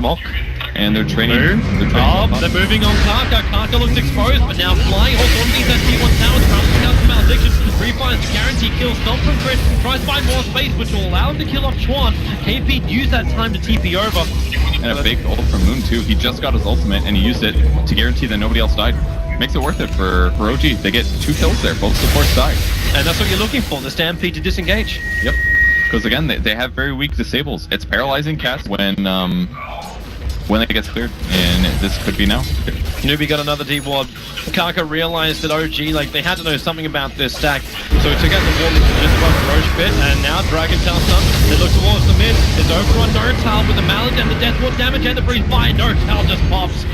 Shmok. And they're training. They're moving on Karka. Karka looks exposed, but now flying. Also, these that T1 towers, bouncing down some malediction. Refines the guarantee kill. Stomp from Crit. Tries to find more space, which will allow him to kill off Chuan. KP used that time to TP over. And a fake ult from Moon too. He just got his ultimate and he used it to guarantee that nobody else died. Makes it worth it for OG. They get 2 kills there. Both supports died. And that's what you're looking for, the Stampede to disengage. Yep. Because again, they have very weak disables. It's paralyzing cast when it gets cleared, and this could be now. Newbee got another D-ward. Karka realized that OG, like, they had to know something about this stack, so he took out the ward to just above the Roche pit, and now Dragon Tail's done. They look towards the mid. It's over on Notal with the Mallet and the Death Ward damage and the Breeze Fire. Notal just pops.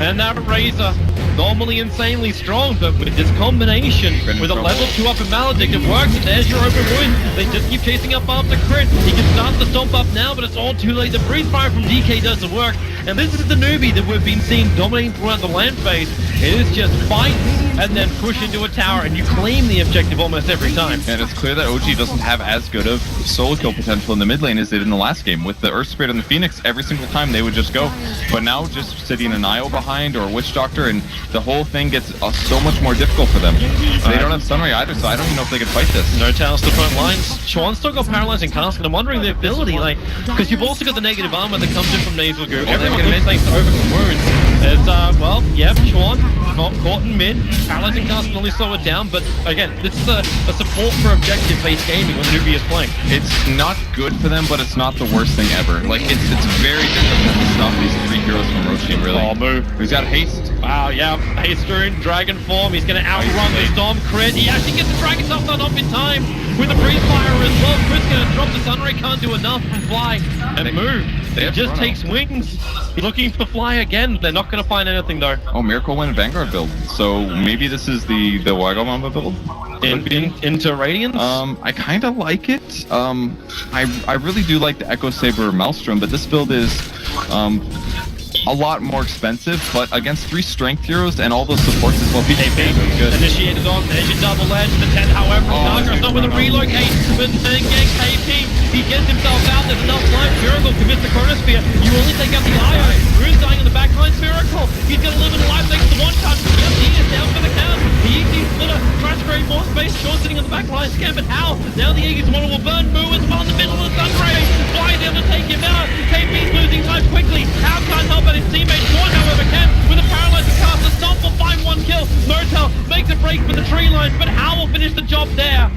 And that Razor, normally insanely strong, but with this combination, with a level 2 up in Maledict, it works, and there's your open wound. They just keep chasing up after Crit. He can start the stomp up now, but it's all too late. The Breeze Fire from DK doesn't work, and this is the Newbee that we've been seeing dominating throughout the land phase. It is just fight, and then push into a tower, and you claim the objective almost every time. And it's clear that OG doesn't have as good of solo kill potential in the mid lane as they did in the last game. With the Earth Spirit and the Phoenix, every single time they would just go. But now just sitting an IO behind or a Witch Doctor, and the whole thing gets so much more difficult for them. They don't have Sunray either, so I don't even know if they can fight this. No towers to front lines. Chuan still got paralyzing cast, and I'm wondering the ability, like, because you've also got the negative armor that comes in from Nasal Goo. Everyone looks like to overcome wounds. There's, well, yeah, Chuan not caught in mid. Paralyzing cast can only slow it down, but again, this is a support for objective-based gaming when Newbee is playing. It's not good for them, but it's not the worst thing ever. Like, it's very difficult to stop these 3 heroes from Roshi, really. Oh, move. He's got haste. Wow, yeah, haste in dragon form. He's going to outrun the Storm Crit. He actually gets the Dragon Tail done off in time with the Breeze Fire as well. Crit's going to drop the Sunray, can't do enough and fly and move. He just takes wings. He's looking for fly again. They're not going to find anything though. Oh, Miracle went Vanguard build. So maybe this is the Wagamamba build? Into Radiance? I kind of like it. I really do like the Echo Saber Maelstrom, but this build is a lot more expensive, but against 3 strength heroes and all those supports as well. KP good. Initiated on, there's your double edge, the 10 however, Karka's not with a relocate, but then again KP, he gets himself out, there's enough life, Miracle commits the Chronosphere, you only take out the IO, Rune's dying in the backline, Miracle, he's got a little bit of life thanks to the one-touch, yep, he is down for the count, the Iggy's gonna try to create more space, Sean sitting on the backline, scam, but how? Now the Iggy's model will burn, Moo is on the middle of the Sunray, flying down to take him out, KP's losing time quickly, how can't help but his teammate Sean, however, can, with a paralyzing cast, the Stomp will find 1 kill, Notel makes a break for the tree line, but How will finish the job there.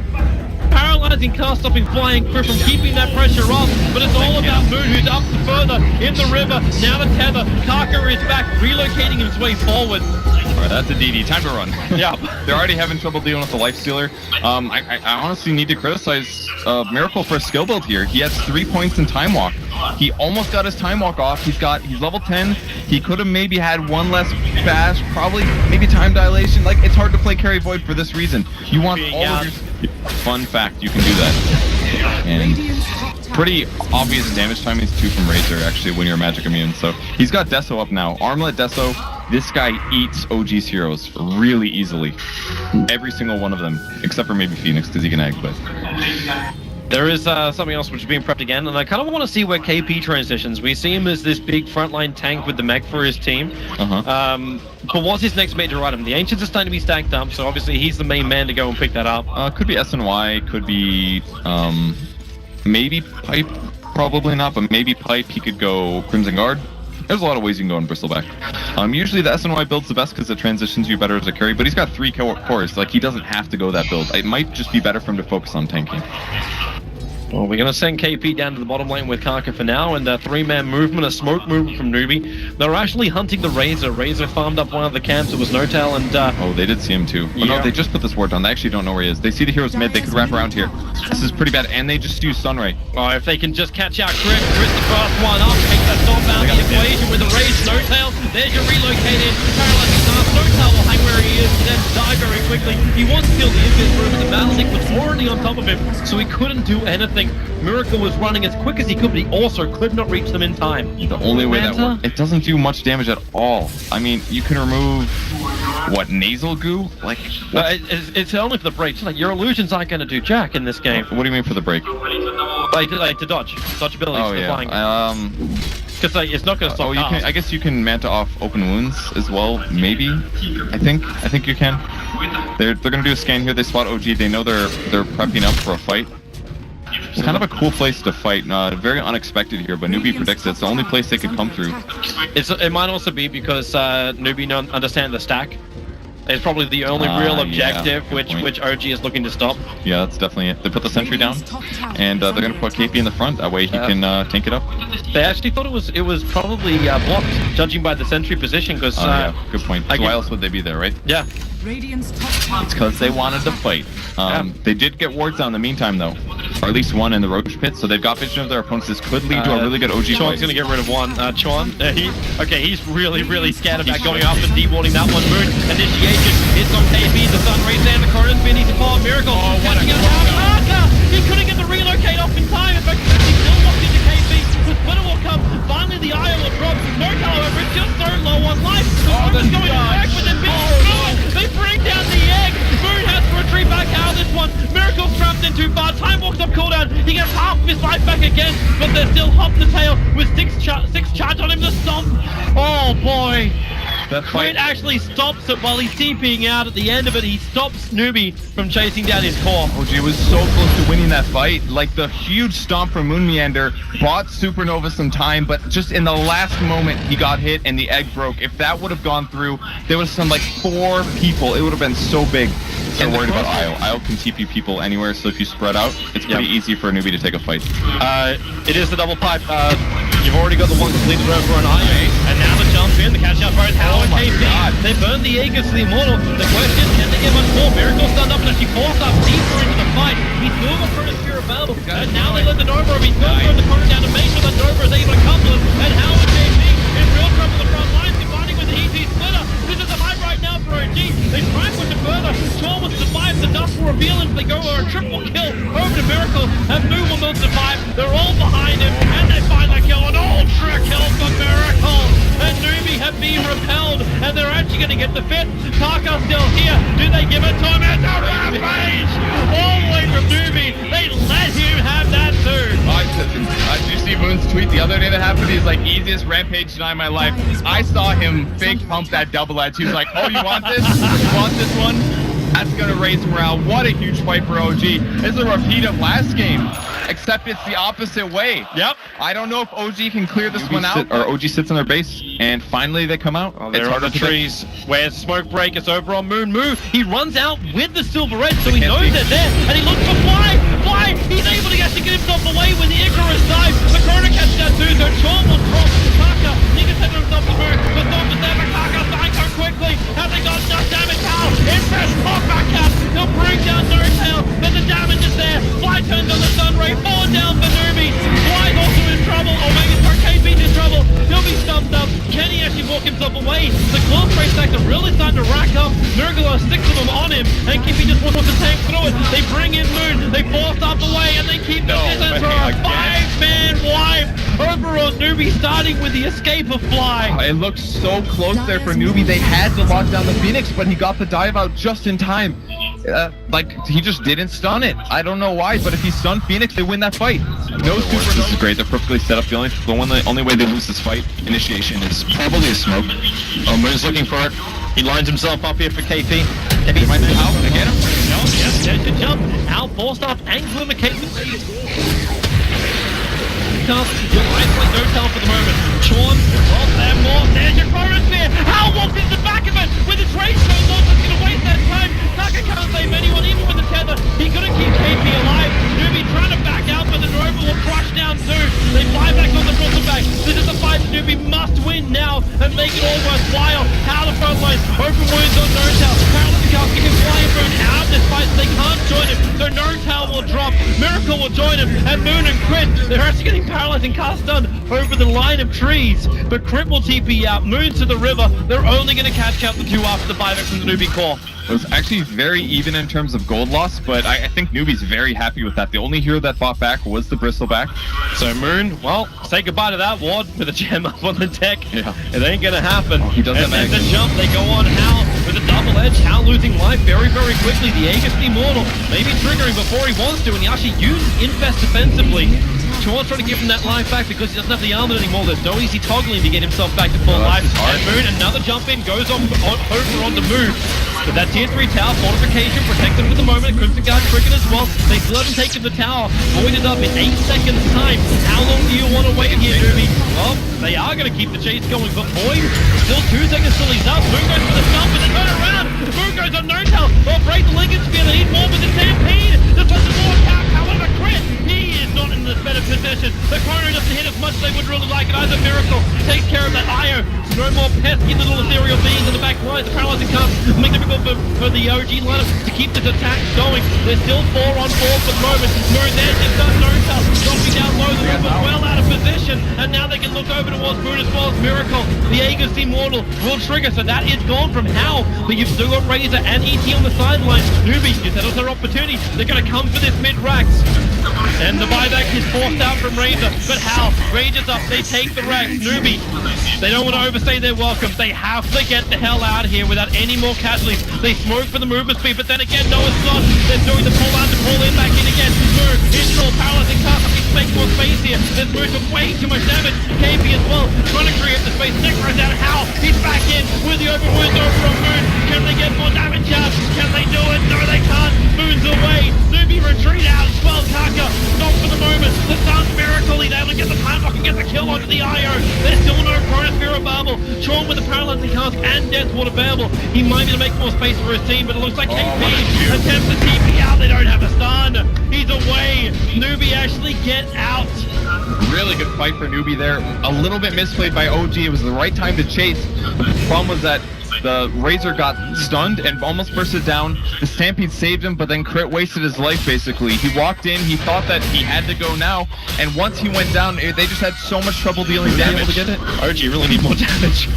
Paralyzing cast stopping flying crew from keeping that pressure up, but it's all about Moon, who's up further in the river. Now the tether, Karka is back, relocating his way forward. Alright, that's a DD. Time to run. Yeah. They're already having trouble dealing with the Life Stealer. I honestly need to criticize Miracle for a skill build here. He has 3 points in Time Walk. He almost got his Time Walk off. He's level 10. He could have maybe had 1 less bash, probably maybe time dilation. Like, it's hard to play Carry Void for this reason. You want all of your... Fun fact, you can do that. And pretty obvious damage timing is 2 from Razor, actually, when you're magic immune. So he's got Deso up now. Armlet Deso, this guy eats OG's heroes really easily. Every single one of them, except for maybe Phoenix, because he can egg, but... There is something else which is being prepped again, and I kind of want to see where KP transitions. We see him as this big frontline tank with the mech for his team. But what's his next major item? The Ancients are starting to be stacked up, so obviously he's the main man to go and pick that up. Could be SNY, could be maybe Pipe, probably not, but maybe Pipe. He could go Crimson Guard. There's a lot of ways you can go in Bristleback. Usually the SNY build's the best because it transitions you better as a carry, but he's got 3 cores, like he doesn't have to go that build. It might just be better for him to focus on tanking. Well, we're going to send KP down to the bottom lane with Karka for now, and a 3-man movement, a smoke movement from Newbee. They're actually hunting the Razor. Razor farmed up one of the camps. It was Notel and... Oh, they did see him too. Oh, no, they just put this ward down. They actually don't know where he is. They see the heroes mid. They could wrap around here. This is pretty bad, and they just use Sunray. Oh, if they can just catch out Crit the first one up, take that Storm out of the equation with the Rage. Notel, there's your relocated. Paralyzing cast. Notel will hang where he is, and then die very quickly. He wants to kill the Invis room, but the Maledict was already on top of him, so he couldn't do anything. Miracle was running as quick as he could, but he also could not reach them in time. The only way that works, it doesn't do much damage at all. I mean, you can remove, what, nasal goo? Like, it's only for the break. Like, your illusions aren't going to do jack in this game. What do you mean for the break? Like to dodge abilities. Oh, yeah. Flying. Because like, it's not going to stop. Oh, you can. I guess you can manta off open wounds as well. Maybe. I think you can. They're gonna do a scan here. They spot OG. They know they're prepping up for a fight. It's kind of a cool place to fight. Very unexpected here, but Newbee predicts it's the only place they could come through. It might also be because Newbee don't understand the stack. It's probably the only real objective which OG is looking to stop. Yeah, that's definitely it. They put the sentry down, and they're gonna put KP in the front. That way he can tank it up. They actually thought it was probably blocked, judging by the sentry position. Because yeah, good point. So why else would they be there, right? Yeah. It's because they wanted to fight. They did get wards down in the meantime, though, or at least one in the roach pit. So they've got vision of their opponents. This could lead to a really good OG fight. Chuan's gonna get rid of one. Chuan, he's really scared about going after dewarding that one. Moon initiation. It's on KP. The sun rays down the corners. Vinny to call Miracle. Oh, what a He couldn't get the relocate off in time. In fact, he still locked into KP. The splitter will come. Finally, the Io will drop. No, however, it's just so low on life. The Roman's going to back with them. They bring down the egg. Moon has to retreat back out of this one. Miracle's trapped in too far. Time walks up cooldown. He gets half of his life back again, but they're still hop the tail with six charge on him to stomp. Oh boy. Crit actually stops it while he's TPing out. At the end of it, he stops Newbee from chasing down his core. OG was so close to winning that fight. Like, the huge stomp from Moon Meander bought Supernova some time, but just in the last moment, he got hit and the egg broke. If that would have gone through, there was some like 4 people. It would have been so big. They're worried about Io. Io can TP people anywhere, so if you spread out, it's pretty easy for a Newbee to take a fight. It is the double pipe. You've already got the one completed over on Io, and now the jump in, the catch out both Hal and KP. They burned the Aegis to the Immortal. The question is, can they get much more? Miracle stunned up and actually forced up deeper into the fight. He's still got Chronosphere available, and now they let the Nova. He's still throwing the corner down to make sure that Nova is able to come to him, and Hal and KP in real trouble in the front lines, combining with the ET splitter. This is a fight right now for OG. They try and push it further. Shaw will survive. The dust will reveal him. They go for a triple kill over to Miracle, and Moon will not survive. They're all behind him, and they find that kill. An ultra kill for Miracle. And Newbee have been repelled, and they're actually going to get the 5th. Tarka's still here. Do they give it to him? It's a rampage! All the way from Newbee. They let him have that too. Did you see Moon's tweet the other day that happened? He's like, easiest rampage tonight in my life. I saw him fake pump that double edge. He was like, oh, you want this? You want this one? That's going to raise morale. What a huge fight for OG. It's a repeat of last game, except it's the opposite way. Yep. I don't know if OG can clear this one out, or OG sits on their base, and finally they come out. It's hard to trees. Where's Smoke Break? It's over on Moon. He runs out with the Silver Red, so he knows they're there, and he looks for Fly. He's able to actually get himself away with the Icarus dive. The Corona catches that too, so Shaw will drop. Taka, he can set himself to move. The Storm is there, but Taka's dying so quickly. Have they got enough damage? How? Infest back up. He'll bring down Nortail, but the damage is there. Fly turns on the Sunray, 4 down for Newbee. Fly's also in trouble, or maybe KP's in trouble. He'll be stumped up. Can he actually walk himself away? The claw spray stacks are really starting to rack up. Miracle has 6 of them on him, and KP just wants to tank through it. They bring in Moon, they force up the way, and they keep the distance for a 5-man wipe. Over on Newbee, starting with the escape of Fly. It looks so close there for Newbee. They had to lock down the Phoenix, but he got the dive out just in time. Like, he just didn't stun it. I don't know why, but if he stunned Phoenix, they win that fight. No super. This is great. They're perfectly set up. The only way they lose this fight, initiation, is probably a smoke. Moon's looking for it. He lines himself up here for KP. He might be out to get him. No, yes, there's a jump. Al forced up and Glimmercape. You'll isolate Nortail for the moment. Sean, well, there more. There's your Chronosphere. Hal walks into the back of it with the trade show. Nortail's going to waste that time. Taka can't save anyone, even with the tether. He couldn't keep KP alive. Newbee trying to back out, but the Nova will crush down soon. They fly back on the back. This is a fight that Newbee must win now and make it all worthwhile. How the front line, open wounds on Nortail. Paralytic can fly and burn out this fight, so they can't join him. So Nortail will drop. Miracle will join him, and Moon and Crit, they're actually getting paralyzed and cast stun over the line of trees. But Crit will TP out. Moon's to the river. They're only going to catch out the 2 after the buyback from the Newbee core. It was actually very even in terms of gold loss, but I think Newbee's very happy with that. The only hero that fought back was the Bristleback. So Moon, well, say goodbye to that ward with a gem up on the deck. Yeah. It ain't gonna happen. He doesn't and the jump, they go on Hal with a double edge. Hal losing life very, very quickly. The Aegis Immortal maybe triggering before he wants to, and he actually uses Infest defensively. Chor's trying to give him that life back because he doesn't have the armor anymore. There's no easy toggling to get himself back to full life. And Moon, another jump in, goes on over on the move. But that tier 3 tower fortification protects them for the moment. Crimson Guard cricket as well. They still haven't taken the tower. Voided up in 8 seconds time. How long do you want to wait here, Newbee? Well, they are going to keep the chase going, but Void, still 2 seconds till he's up. Moon goes for the stump and then turn around. Moon goes on no tail. Oh, break the Lincoln Spear. They need more with the Stampede. Just wants more attack. However, Crit, he is not in the better position. The Chrono doesn't hit as much as they would really like it. Either Miracle takes care of that IO. No more pesky little ethereal beings in the back line. The paralyzing comes make it difficult for the OG lineup to keep this attack going. They're still 4 on 4 for the moment. Moon there just does no help. Dropping down low, the Moon was well out of position. And now they can look over towards Moon as well as Miracle. The Aegis Immortal will trigger, so that is gone from Hal. But you've still got Razor and ET on the sideline. Newbee, that was their opportunity. They're going to come for this mid-Rax. And the buyback is forced out from Razor. But Hal, Rager's up, they take the Rax. Newbee, they don't want to overstay their welcome. They have to get the hell out of here without any more casualties. They smoke for the movement speed, but then again, no, it's not. They're doing the pull out to pull in back in again. Move, install, paralyzing cast. He's making more space here. This move took way too much damage. KB as well, trying to create the space. Nick runs out. Hal, he's back in with the overwhelmed over from Moon. Can they get more damage out? Can they do it? No, they can't. Moon's away. Newbee retreat out. 12 Taka. Not for the moment. The Sun's Miracle. He's able to get the time block and get the kill onto the IO. There's still no Chronosphere available. Chorn with the paralyzing cask and Deathwater available. He might need to make more space for his team, but it looks like KP attempts to TP out. They don't have a stun. He's away. Newbee actually get out. Really good fight for Newbee there. A little bit misplayed by OG. It was the right time to chase. The problem was that the Razor got stunned and almost bursted down. The Stampede saved him, but then Crit wasted his life, basically. He walked in, he thought that he had to go now, and once he went down, they just had so much trouble dealing damage. Able to get it? OG really need more damage.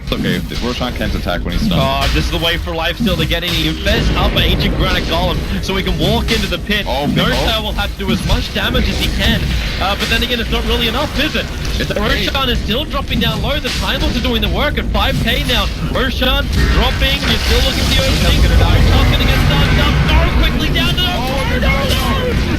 It's okay, Roshan can't attack when he's stunned. Oh, this is the way for life still to get in. He invests up an Ancient Granite Golem so he can walk into the pit. Nota will have to do as much damage as he can. But then again, it's not really enough, is it? Roshan is still dropping down low. The time looks are doing the work at 5k now. Roshan dropping. You're still looking for the opening. Notel's going to get stunned up. No, quickly down to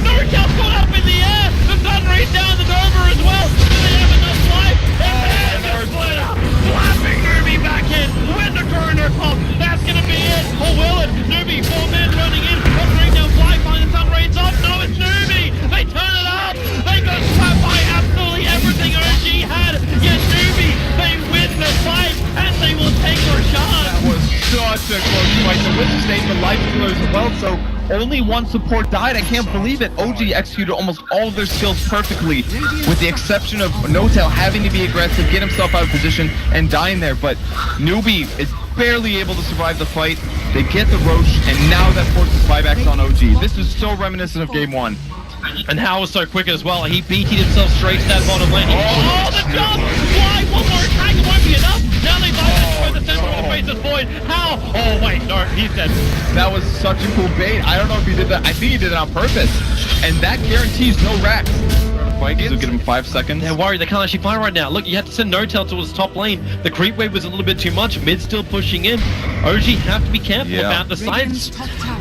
Notel's got up in the air. The sun rays down the Nova as well. Do they have enough life? And they're split up. Slapping Newbee back in with the corner pump. That's going to be it. Or will it? Newbee, 4 men running in. Bring down fly, find the sun rays up. No, it's Newbee. They turn it up. They got slapped by absolutely everything OG had. Yet Newbee, they win the fight and they will take Roshan. That was such a close fight. The Wizard stayed the life stealers as well, so only one support died. I can't believe it. OG executed almost all of their skills perfectly, with the exception of Notel having to be aggressive, get himself out of position, and dying there. But Newbee is barely able to survive the fight. They get the Roche, and now that forces buybacks on OG. This is so reminiscent of Game 1. And Hal was so quick as well. He beated himself straight to that bottom lane. Oh, the jump! Why? One more attack, it won't be enough. Now they buy the center of the face of Void. How? Oh, wait, no, he said. That was such a cool bait. I don't know if he did that. I think he did it on purpose. And that guarantees no racks. Fight, so give him 5 seconds. They're worried they can't actually fight right now. Look, you have to send Notel towards top lane. The creep wave was a little bit too much. Mid still pushing in. OG have to be careful about the sites.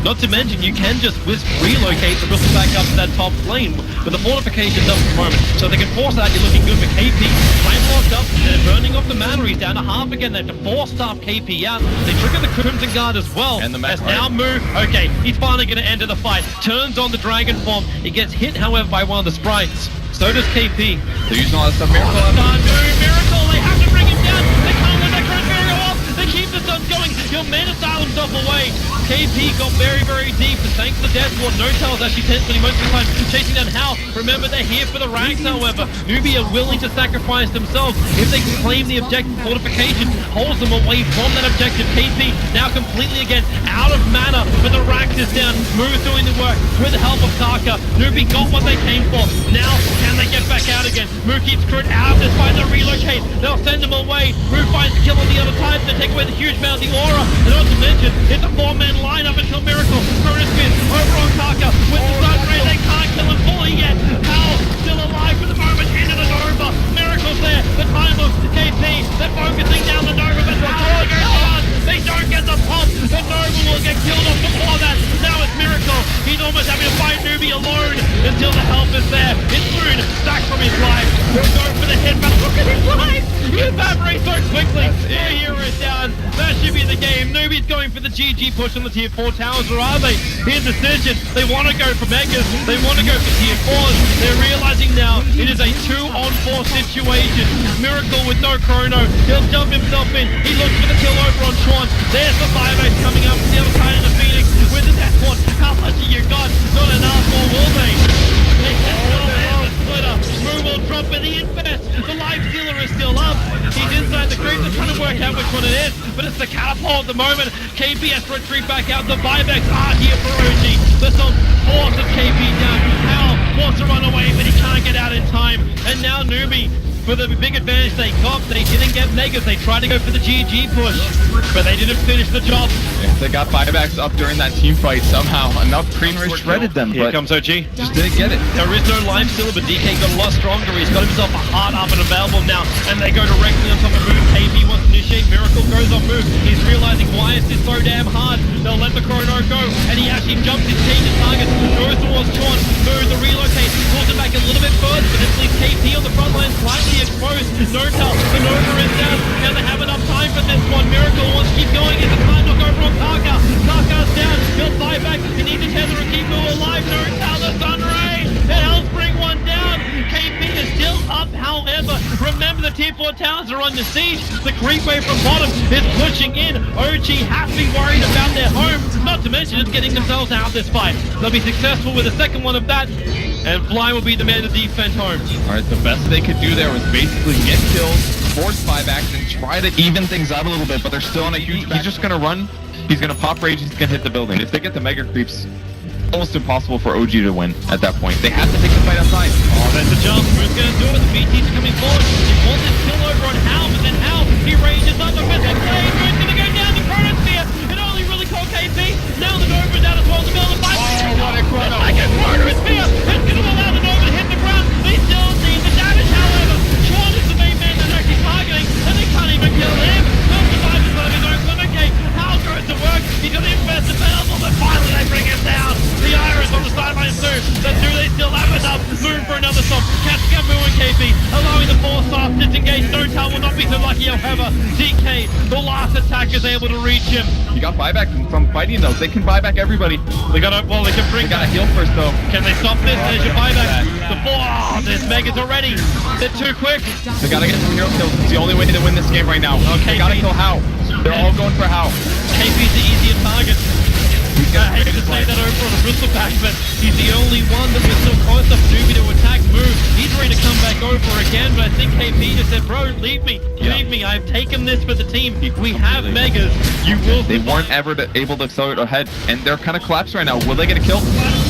Not to mention, you can just relocate the rifle back up to that top lane. But the fortification's up at the moment. So they can force that. You're looking good for KP. Flame locked up. They're burning off the mana. He's down to half again. They have to force stop KP out. They trigger the Crimson Guard as well. And the mech now move. Okay, he's finally going to enter the fight. Turns on the dragon form. He gets hit, however, by one of the sprites. So does KP. They're using all that stuff. Miracle. Miracle. They have to bring him down. They can't let that Chronosphere off. They keep the sun going. He'll manistyle himself away. KP got very, very deep, and thanks to Deathward, Notel is actually spending most of the time chasing down Hal. Remember, they're here for the ranks, however. Newbee are willing to sacrifice themselves if they can claim the objective. Fortification holds them away from that objective. KP now completely again out of mana, but the ranks is down. Move's doing the work with the help of Taka. Newbee got what they came for. Now, can they get back out again? Move keeps Crit out of this fight. They'll relocate. They'll send them away. Move finds the kill on the other side. They take away the huge amount of the aura. And not to mention, it's a 4-man line up until Miracle. Chronosphere over on Taka with the sun ray. They can't kill him fully yet. Hal still alive for the moment into the Nova. Miracle's there. The time of KP. They're focusing down the Nova, but Hal goes on. They they don't get the pop, then Nova will get killed off before that. Now it's Miracle. He's almost having to fight Newbee alone until the help is there. It's Moon, back from his life. He'll go for the hit, but look at his life. He evaporates so quickly. The hero is down. That should be the game. Newbee's going for the GG push on the tier 4 towers, or are they? Here's the decision. They want to go for Megas. They want to go for tier 4s. They're realizing now it is a 2-on-4 situation. Miracle with no chrono. He'll jump himself in. He looks for the kill over on Sean. There's the 5-8 coming up from the other side of the Phoenix with the death one. How much have you got? Not enough, or will they? They the splitter. Moo will drop in the infest. The life stealer is still up. He's inside the creep. They're trying to work out which one it is, but it's the catapult at the moment. KPS retreat back out. The buybacks are here for OG. The Song forces KP down. Hal wants to run away, but he can't get out in time. And now Newbee, for the big advantage they got, they didn't get Megas. They tried to go for the GG push, but they didn't finish the job. They got buybacks up during that team fight somehow. Enough Greenridge shredded them, Here but comes OG. just didn't get it. There is no life stealer, but DK got a lot stronger. He's got himself a heart up and available now, and they go directly on top of Move. KP wants to initiate. Miracle goes on Move. He's realizing why is this so damn hard. They'll let the chrono go, and he actually jumps his team to target. Goes towards Sean. Move the relocate. Pulls it back a little bit further, but this leaves KP on the front line slightly exposed. No tell. The Nova is down. Now they have enough time for this one. Miracle wants to keep going. Is it time to go over on Kaka? Kaka's down. He'll fly back. He needs to tether and keep Moo alive. No tell. The Sun Ray. And Hellspring one down. KP is still up, however. Remember the tier 4 towers are under siege. The creep wave from bottom is pushing in. OG have to be worried about their home. Not to mention it's getting themselves out of this fight. They'll be successful with the second one of that. And Fly will be the man to defend home. Alright, the best they could do there was basically get kills, force buybacks, and try to even things out a little bit, but they're still on a huge... He's just gonna run, he's gonna pop rage, he's gonna hit the building. If they get the mega creeps, almost impossible for OG to win at that point. They have to take the fight outside. Oh, there's the jump. Who's gonna do it? The BT's coming forward. He wants his kill over on Hal, but then Hal, he rages up the physical blade. Who's gonna go down the chronosphere? It only really caught KP. Now the Nova's out as well. The middle of the fight. Oh, what a chrono. The second chronosphere. It's gonna allow the Nova to hit the ground. They still need the damage, however. Sean is the main man that's actually targeting, and they can't even kill him. No survivors on his own clinicate. Hal goes to work. He's got infest available, but finally they bring him down. The Iris on the sideline too. But do they still have enough? Moon for another stop. Catching up Moo and KP, allowing the 4-star disengage. No tell will not be so lucky, however. DK, the last attack, is able to reach him. You got buyback from fighting those. They can buy back everybody. They gotta, well, they can bring. They gotta heal first though. Can they stop this? There's your buyback. The 4, oh, there's Megas already. They're too quick. They gotta get some hero kills. It's the only way to win this game right now. Okay, they gotta kill Hao. They're all going for Hao. KP's the easier target. I hate to say that over on a bristleback, but he's the only one that was still close enough for Newbee to attack Move. He's ready to come back over again, but I think KP just said, bro, leave me. Leave me. I've taken this for the team. We have Megas. You will. They weren't ever able to accelerate ahead, and they're kind of collapsed right now. Will they get a kill?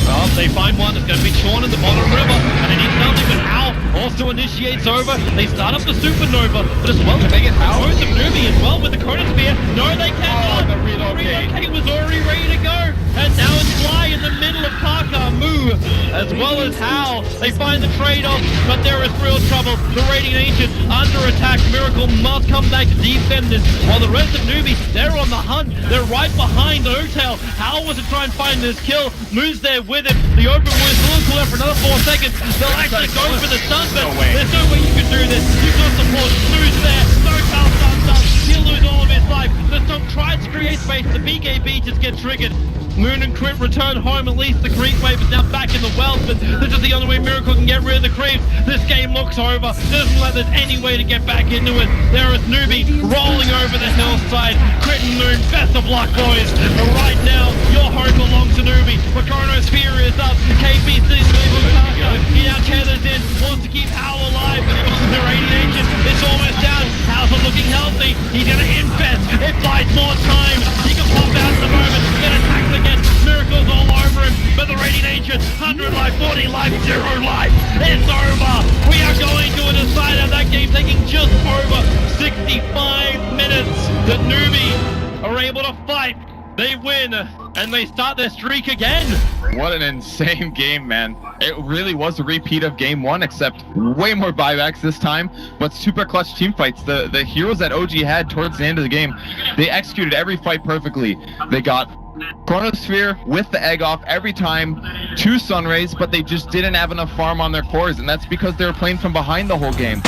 Well, they find one. It's going to be Sean in the bottom river, and they need something, but Hal also initiates over. They start up the supernova, but as well as they get Hal, both of Newbee as well with the chronosphere. No, they cannot. The relocate Was already ready to go, and now it's Fly in the middle of Kaka, Moo, as well as Hal. They find the trade-off, but there is real trouble. The Radiant Ancient under attack. Miracle must come back to defend this, while the rest of Newbee, they're on the hunt. They're right behind Otel. Hal was to try and find this kill. Moo's there with him. The open wound is still cool for another 4 seconds. They'll actually go for the stun, but there's no way you can do this. You've got support. Moo's there. Otel stuns up. He'll lose all of his life. The Stomp tries to create space. The BKB just gets triggered. Moon and Crit return home. At least the creep wave is now back in the wells, but this is the only way Miracle can get rid of the creeps. This game looks over. Doesn't look like there's any way to get back into it. There is Newbee rolling over the hillside. Crit and Moon, best of luck, boys. But right now, your home belongs to Newbee. The chronosphere is up. KP sees he now tethers in, wants to keep Hal alive. The Radiant Ancient is almost down. Hal's looking healthy. He's gonna infest. It buys more time. He can pop out at the moment. Get attacked again. Miracles all over him. But the Radiant Ancient, 100 life, 40 life, 0 life. It's over. We are going to a decider. That game taking just over 65 minutes. The Newbee are able to fight They win, and they start their streak again. What an insane game, man. It really was a repeat of game 1, except way more buybacks this time, but super clutch team fights. The heroes that OG had towards the end of the game, they executed every fight perfectly. They got Chronosphere with the egg off every time, 2 Sunrays, but they just didn't have enough farm on their cores, and that's because they were playing from behind the whole game.